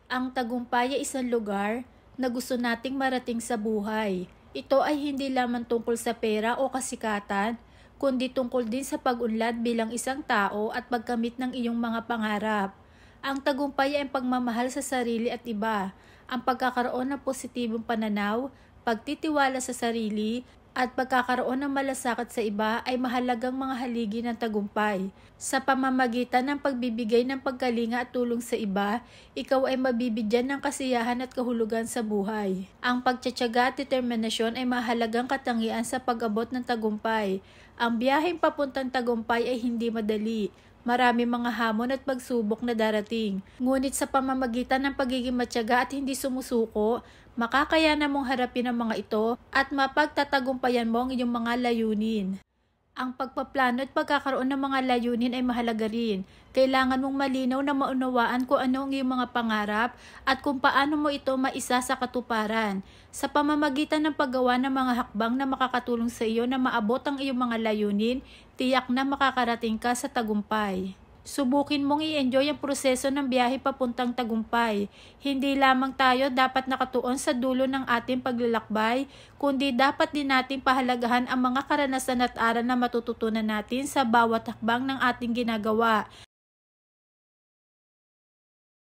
Ang tagumpay ay isang lugar na gusto nating marating sa buhay. Ito ay hindi lamang tungkol sa pera o kasikatan, kundi tungkol din sa pag-unlad bilang isang tao at pagkamit ng iyong mga pangarap. Ang tagumpay ay ang pagmamahal sa sarili at iba, ang pagkakaroon ng positibong pananaw, pagtitiwala sa sarili, at pagkakaroon ng malasakit sa iba ay mahalagang mga haligi ng tagumpay. Sa pamamagitan ng pagbibigay ng pagkalinga at tulong sa iba, ikaw ay mabibigyan ng kasiyahan at kahulugan sa buhay. Ang pagtitiyaga at determinasyon ay mahalagang katangian sa pag-abot ng tagumpay. Ang biyaheng papuntang tagumpay ay hindi madali. Marami mga hamon at pagsubok na darating. Ngunit sa pamamagitan ng pagiging matyaga at hindi sumusuko, makakayanan mong harapin ang mga ito at mapagtatagumpayan mo ang iyong mga layunin. Ang pagpaplano at pagkakaroon ng mga layunin ay mahalaga rin. Kailangan mong malinaw na maunawaan kung ano ang iyong mga pangarap at kung paano mo ito maisa sa katuparan. Sa pamamagitan ng paggawa ng mga hakbang na makakatulong sa iyo na maabot ang iyong mga layunin, tiyak na makakarating ka sa tagumpay. Subukin mong i-enjoy ang proseso ng biyahe papuntang tagumpay. Hindi lamang tayo dapat nakatuon sa dulo ng ating paglalakbay, kundi dapat din nating pahalagahan ang mga karanasan at aral na matututunan natin sa bawat hakbang ng ating ginagawa.